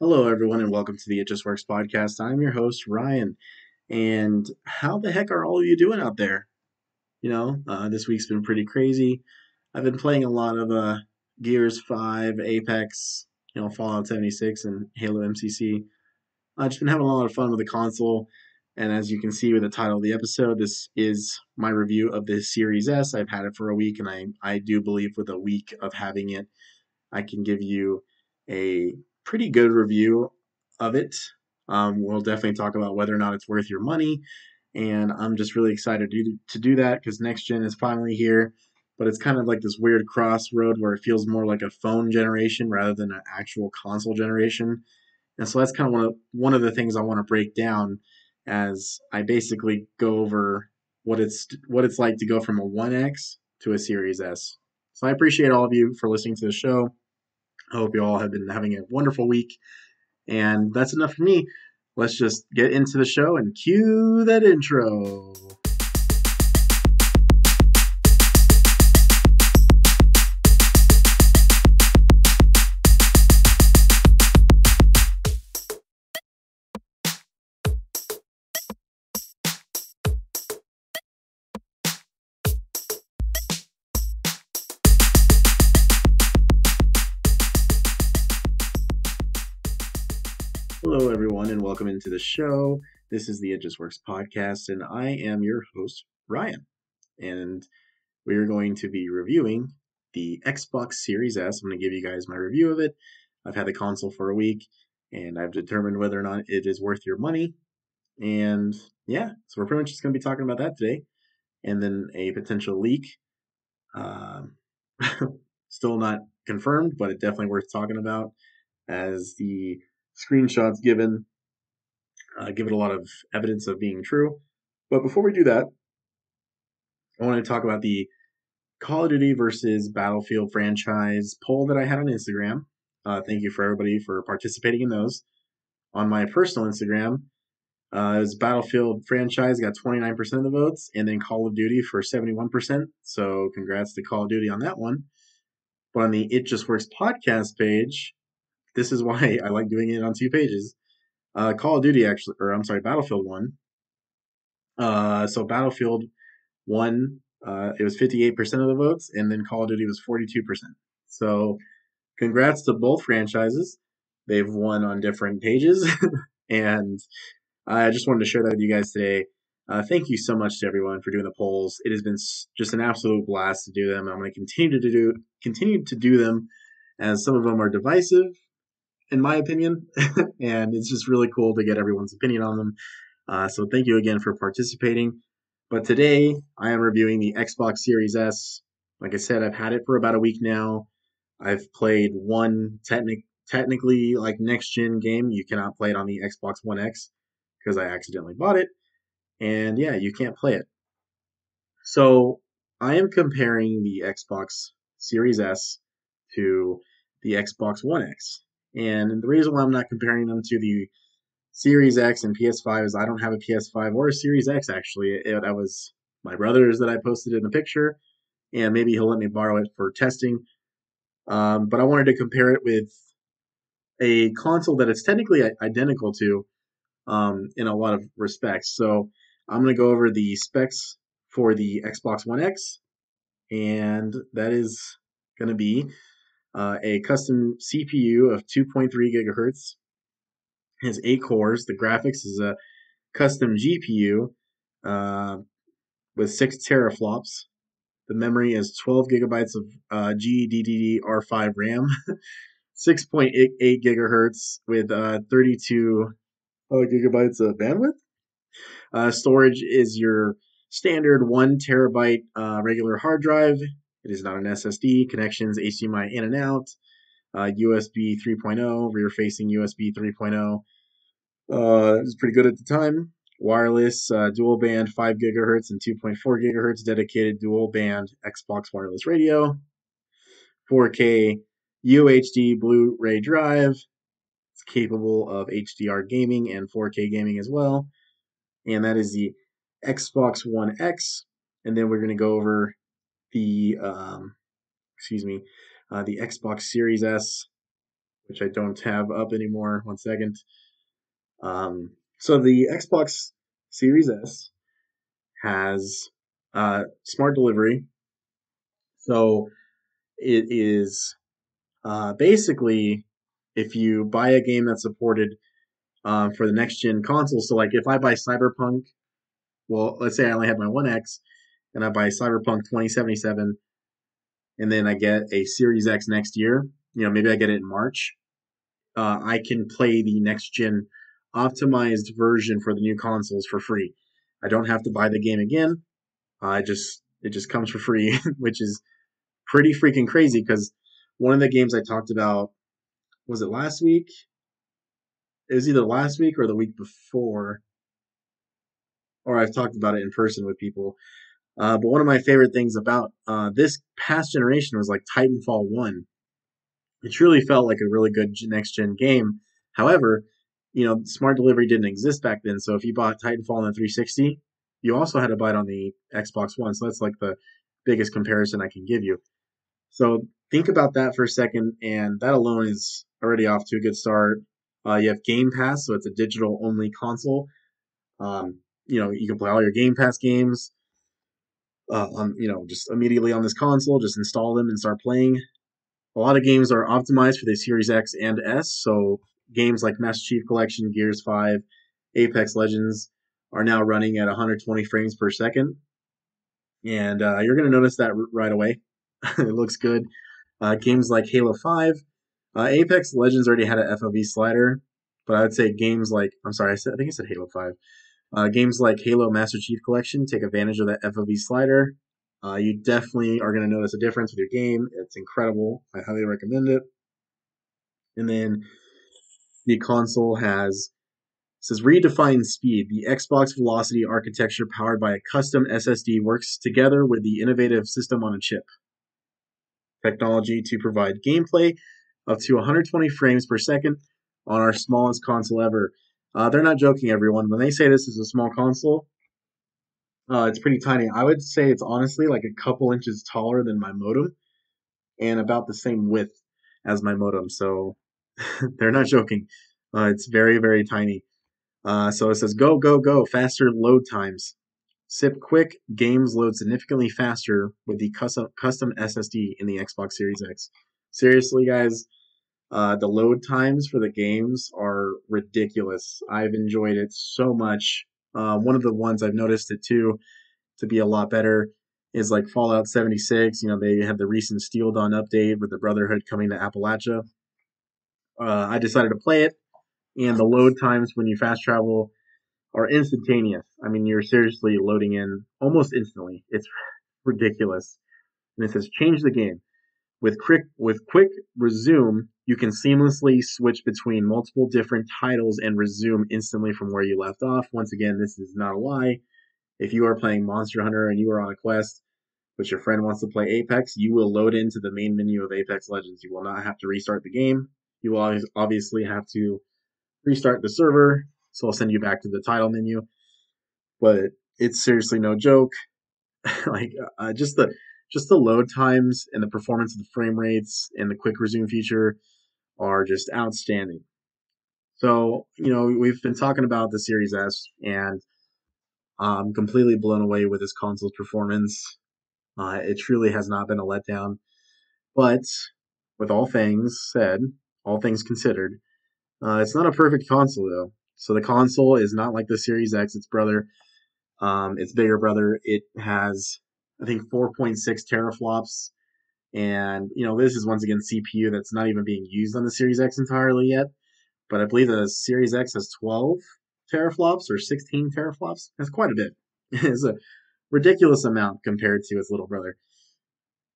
Hello, everyone, and welcome to the It Just Works podcast. I'm your host, Ryan. And how the heck are all of you doing out there? This week's been pretty crazy. I've been playing a lot of Gears 5, Apex, Fallout 76, and Halo MCC. I've just been having a lot of fun with the console. And as you can see with the title of the episode, this is my review of the Series S. I've had it for a week, and I do believe with a week of having it, I can give you a pretty good review of it. We'll definitely talk about whether or not it's worth your money, and I'm just really excited to do that because next gen is finally here. But it's kind of like this weird crossroad where it feels more like a phone generation rather than an actual console generation. And so that's kind of one of the things I want to break down as I basically go over what it's like to go from a 1X to a Series S. So I appreciate all of you for listening to the show. I hope you all have been having a wonderful week. And that's enough for me. Let's just get into the show and cue that intro. Hello, everyone, and welcome into the show. This is the It Just Works podcast, and I am your host, Ryan. And we are going to be reviewing the Xbox Series S. I'm going to give you guys my review of it. I've had the console for a week, and I've determined whether or not it is worth your money. And yeah, so we're pretty much just going to be talking about that today. And then a potential leak. Um, Still not confirmed, but it's definitely worth talking about as the screenshots given give it a lot of evidence of being true. But before we do that, I want to talk about the Call of Duty versus Battlefield franchise poll that I had on Instagram. Thank you for everybody for participating in those. On my personal Instagram, it was Battlefield franchise got 29% of the votes, and then Call of Duty for 71%. So congrats to Call of Duty on that one. But on the It Just Works podcast page, this is why I like doing it on two pages. Call of Duty actually, or I'm sorry, Battlefield won. So Battlefield won. It was 58% of the votes, and then Call of Duty was 42%. So congrats to both franchises. They've won on different pages, and I just wanted to share that with you guys today. Thank you so much to everyone for doing the polls. It has been just an absolute blast to do them. I'm going to continue to do them, as some of them are divisive, in my opinion, and it's just really cool to get everyone's opinion on them. So thank you again for participating. But today I am reviewing the Xbox Series S. Like I said, I've had it for about a week now. I've played one technically like next gen game. You cannot play it on the Xbox One X because I accidentally bought it. And yeah, you can't play it. So I am comparing the Xbox Series S to the Xbox One X. And the reason why I'm not comparing them to the Series X and PS5 is I don't have a PS5 or a Series X actually. That was my brother's that I posted in the picture, and maybe he'll let me borrow it for testing. But I wanted to compare it with a console that it's technically identical to in a lot of respects. So I'm going to go over the specs for the Xbox One X, and that is going to be a custom CPU of 2.3 gigahertz. It has 8 cores. The graphics is a custom GPU uh, with 6 teraflops. The memory is 12 gigabytes of GDDR5 RAM, 6.88 gigahertz with 32 gigabytes of bandwidth. Storage is your standard 1 terabyte regular hard drive. It is not an SSD. Connections HDMI in and out. USB 3.0, rear facing USB 3.0. It was pretty good at the time. Wireless, dual band 5 gigahertz and 2.4 gigahertz dedicated dual band Xbox wireless radio. 4K UHD Blu-ray drive. It's capable of HDR gaming and 4K gaming as well. And that is the Xbox One X. And then we're going to go over the the Xbox Series S. which I don't have up anymore. One second. So the Xbox Series S has smart delivery. So it is basically if you buy a game that's supported for the next gen console. So like if I buy Cyberpunk, well, let's say I only have my One X, and I buy Cyberpunk 2077, and then I get a Series X next year. Maybe I get it in March. I can play the next gen optimized version for the new consoles for free. I don't have to buy the game again. It just comes for free, which is pretty freaking crazy because one of the games I talked about, was it last week? It was either last week or the week before, or I've talked about it in person with people. But one of my favorite things about this past generation was like Titanfall 1. It truly felt like a really good next gen game. However, smart delivery didn't exist back then. So if you bought Titanfall on the 360, you also had to buy it on the Xbox One. So that's like the biggest comparison I can give you. So think about that for a second, and that alone is already off to a good start. You have Game Pass, so it's a digital only console. You can play all your Game Pass games, just immediately on this console. Just install them and start playing. A lot of games are optimized for the Series X and S, so games like Master Chief Collection, Gears 5, Apex Legends are now running at 120 frames per second. And you're going to notice that right away. It looks good. Games like Halo 5, Apex Legends already had an FOV slider, but I would say games like, I think I said Halo 5. Games like Halo Master Chief Collection take advantage of that FOV slider. You definitely are going to notice a difference with your game. It's incredible. I highly recommend it. And then the console says redefine speed. The Xbox Velocity architecture powered by a custom SSD works together with the innovative system on a chip technology to provide gameplay up to 120 frames per second on our smallest console ever. They're not joking, everyone. When they say this is a small console, it's pretty tiny. I would say it's honestly like a couple inches taller than my modem and about the same width as my modem. So they're not joking. It's very, very tiny. So it says go, go, go, faster load times. SIP quick, games load significantly faster with the custom SSD in the Xbox Series X. Seriously, guys, the load times for the games are ridiculous. I've enjoyed it so much. One of the ones I've noticed it too to be a lot better is like Fallout 76. They had the recent Steel Dawn update with the Brotherhood coming to Appalachia. I decided to play it, and the load times when you fast travel are instantaneous. I mean, you're seriously loading in almost instantly. It's ridiculous. And it says change the game. With quick resume, you can seamlessly switch between multiple different titles and resume instantly from where you left off. Once again, this is not a lie. If you are playing Monster Hunter and you are on a quest, but your friend wants to play Apex, you will load into the main menu of Apex Legends. You will not have to restart the game. You will obviously have to restart the server, so I'll send you back to the title menu. But it's seriously no joke. like just the load times and the performance of the frame rates and the quick resume feature are just outstanding. So we've been talking about the Series S, and I'm completely blown away with this console's performance. It truly has not been a letdown. But with all things said, all things considered, it's not a perfect console though. So the console is not like the Series X, its brother. Its bigger brother. It has, I think, 4.6 teraflops. And, this is once again CPU that's not even being used on the Series X entirely yet. But I believe the Series X has 12 teraflops or 16 teraflops. That's quite a bit. It's a ridiculous amount compared to its little brother.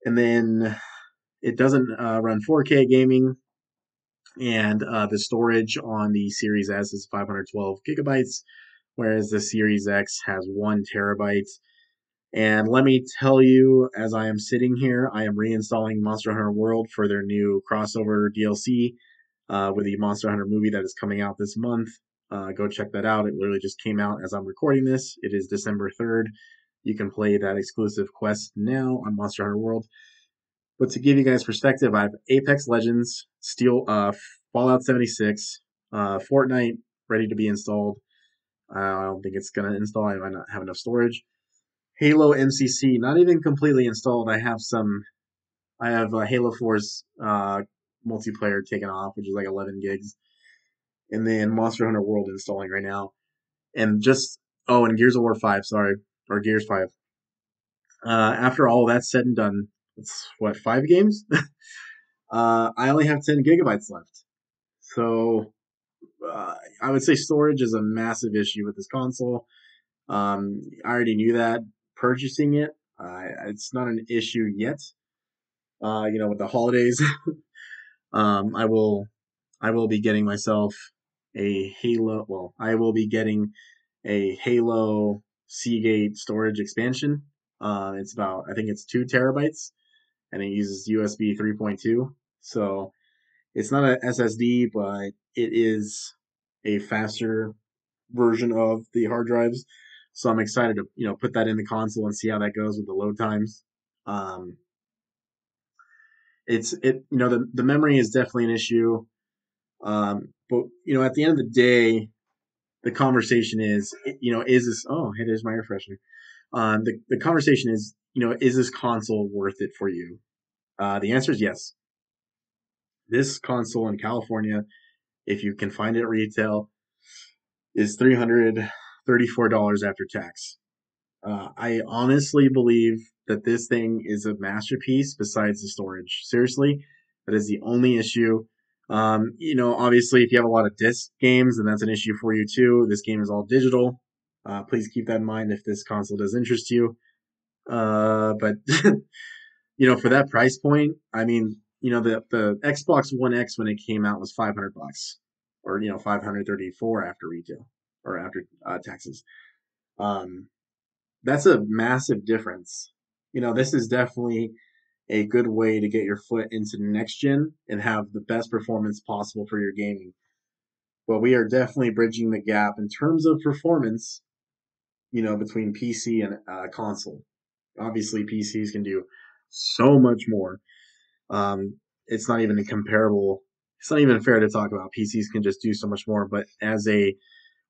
And then it doesn't run 4K gaming. And the storage on the Series S is 512 gigabytes, whereas the Series X has 1 terabyte. And let me tell you, as I am sitting here, I am reinstalling Monster Hunter World for their new crossover DLC with the Monster Hunter movie that is coming out this month. Go check that out. It literally just came out as I'm recording this. It is December 3rd. You can play that exclusive quest now on Monster Hunter World. But to give you guys perspective, I have Apex Legends, Fallout 76, Fortnite ready to be installed. I don't think it's going to install. I might not have enough storage. Halo MCC, not even completely installed. I have Halo 4's multiplayer taken off, which is like 11 gigs. And then Monster Hunter World installing right now. And and Gears of War 5, sorry, or Gears 5. After all that's said and done, it's what, 5 games? I only have 10 gigabytes left. So I would say storage is a massive issue with this console. I already knew that purchasing it. It's not an issue yet. With the holidays, I will be getting myself a Halo. Well, I will be getting a Halo Seagate storage expansion. I think it's 2 terabytes, and it uses USB 3.2. So it's not a SSD, but it is a faster version of the hard drives. So I'm excited to put that in the console and see how that goes with the load times. Um, the memory is definitely an issue. But at the end of the day, the conversation is this? Oh, hey, there's my air freshener. The conversation is this console worth it for you? The answer is yes. This console in California, if you can find it at retail, is $334 after tax. I honestly believe that this thing is a masterpiece besides the storage. Seriously, that is the only issue. Obviously, if you have a lot of disc games, then that's an issue for you too. This game is all digital. Please keep that in mind if this console does interest you. But for that price point, I mean, the Xbox One X when it came out was $500, or 534 after retail or after taxes. That's a massive difference. This is definitely a good way to get your foot into the next gen and have the best performance possible for your gaming. But we are definitely bridging the gap in terms of performance, between PC and console. Obviously, PCs can do so much more. It's not even a comparable. It's not even fair to talk about. PCs can just do so much more. But as a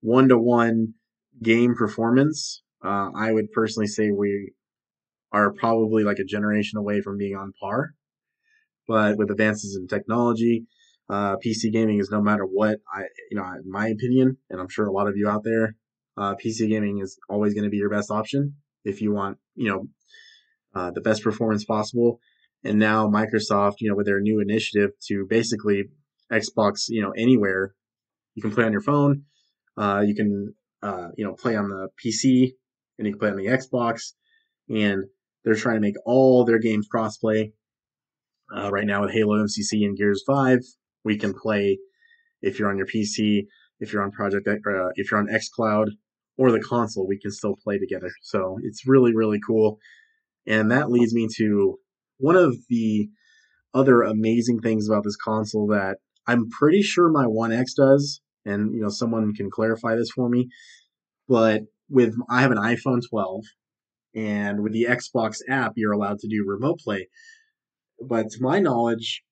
one-to-one game performance, I would personally say we are probably like a generation away from being on par. But with advances in technology, PC gaming is no matter what. In my opinion, and I'm sure a lot of you out there, PC gaming is always going to be your best option if you want, the best performance possible. And now Microsoft, with their new initiative to basically Xbox, anywhere, you can play on your phone, you can, play on the PC, and you can play on the Xbox, and they're trying to make all their games crossplay. Right now with Halo MCC and Gears 5, we can play if you're on your PC, if you're on if you're on xCloud or the console, we can still play together. So it's really, really cool. And that leads me to one of the other amazing things about this console that I'm pretty sure my One X does, and someone can clarify this for me. But I have an iPhone 12, and with the Xbox app, you're allowed to do remote play. But to my knowledge,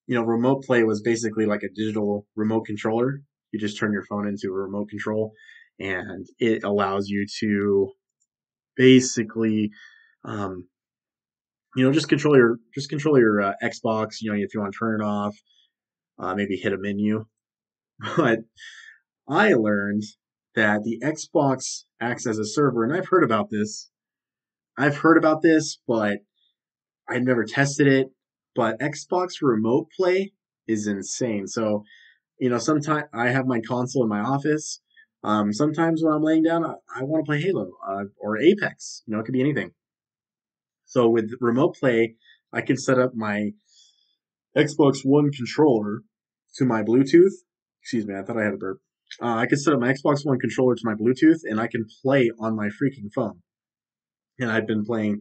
remote play was basically like a digital remote controller. You just turn your phone into a remote control, and it allows you to basically, just control your Xbox. If you want to turn it off, maybe hit a menu. But I learned that the Xbox acts as a server, and I've heard about this. But I've never tested it. But Xbox Remote Play is insane. So, sometimes I have my console in my office. Sometimes when I'm laying down, I want to play Halo or Apex. It could be anything. So with Remote Play, I can set up my Xbox One controller to my Bluetooth. Excuse me, I thought I had a burp. I can set up my Xbox One controller to my Bluetooth, and I can play on my freaking phone. And I've been playing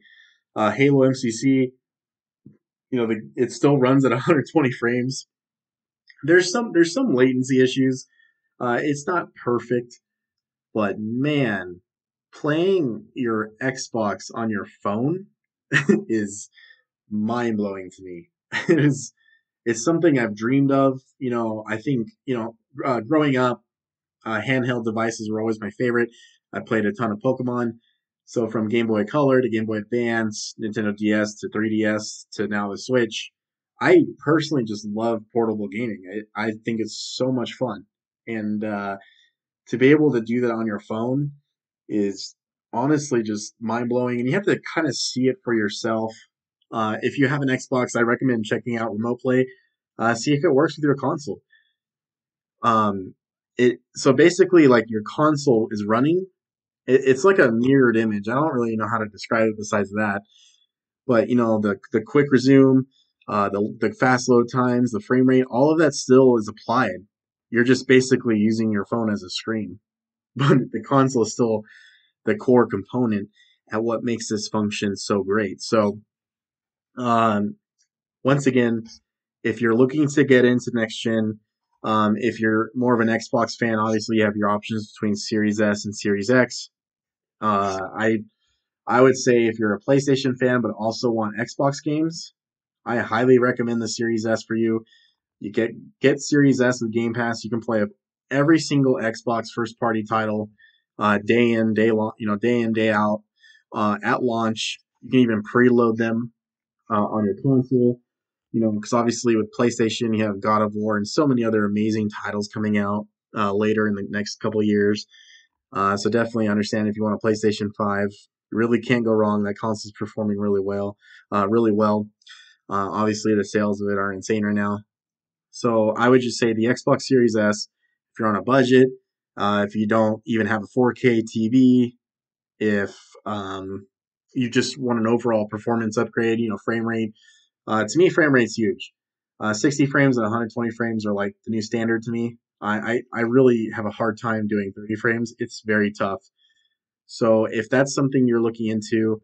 Halo MCC. It still runs at 120 frames. There's some latency issues. It's not perfect, but man, playing your Xbox on your phone is mind blowing to me. It's something I've dreamed of. I think, growing up, handheld devices were always my favorite. I played a ton of Pokemon. So from Game Boy Color to Game Boy Advance, Nintendo DS to 3DS to now the Switch, I personally just love portable gaming. I think it's so much fun. And to be able to do that on your phone is honestly just mind blowing. And you have to kind of see it for yourself. If you have an Xbox, I recommend checking out Remote Play. See if it works with your console. Um, so basically, like, your console is running. It's like a mirrored image. I don't really know how to describe it besides that. But the quick resume, the fast load times, the frame rate, all of that still is applied. You're just basically using your phone as a screen, but the console is still the core component at what makes this function so great. So, um, once again, if you're looking to get into next gen, if you're more of an Xbox fan, obviously you have your options between Series S and Series X. I would say if you're a PlayStation fan but also want Xbox games, I highly recommend the Series S for you. You get Series S with Game Pass. You can play every single Xbox first party title, day in day in day out, at launch. You can even preload them on your console. Because obviously with PlayStation you have God of War and so many other amazing titles coming out later in the next couple of years. So definitely understand if you want a PlayStation 5, you really can't go wrong. That console's performing really well, really well. Obviously the sales of it are insane right now. So I would just say the Xbox Series S, if you're on a budget, if you don't even have a 4K TV, if you just want an overall performance upgrade, frame rate. To me, frame rate's huge. 60 frames and 120 frames are like the new standard to me. I really have a hard time doing 30 frames. It's very tough. So if that's something you're looking into,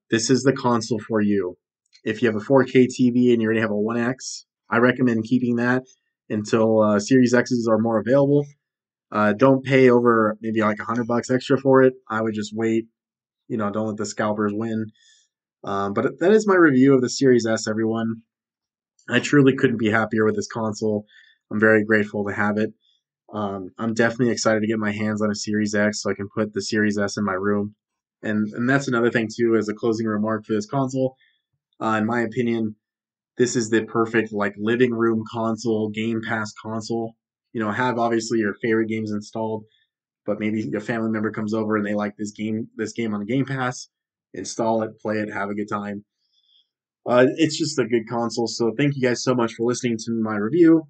this is the console for you. If you have a 4K TV and you already have a 1X, I recommend keeping that until Series X's are more available. Don't pay over maybe like $100 extra for it. I would just wait. Don't let the scalpers win. But that is my review of the Series S, everyone. I truly couldn't be happier with this console. I'm very grateful to have it. I'm definitely excited to get my hands on a Series X so I can put the Series S in my room. And that's another thing too, as a closing remark for this console. In my opinion, this is the perfect like living room console, Game Pass console. Have obviously your favorite games installed, but maybe a family member comes over and they like this game on Game Pass. Install it, play it, have a good time. It's just a good console. So thank you guys so much for listening to my review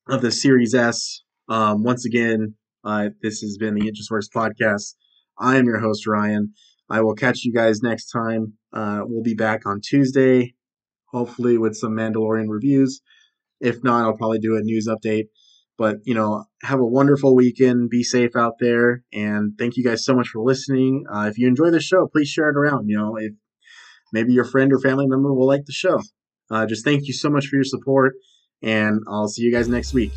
of the Series S. Once again, this has been the ItJustWorksPodcast. I am your host, Ryan. I will catch you guys next time. We'll be back on Tuesday, hopefully with some Mandalorian reviews. If not, I'll probably do a news update. But, have a wonderful weekend. Be safe out there. And thank you guys so much for listening. If you enjoy the show, please share it around. If maybe your friend or family member will like the show. Just thank you so much for your support. And I'll see you guys next week.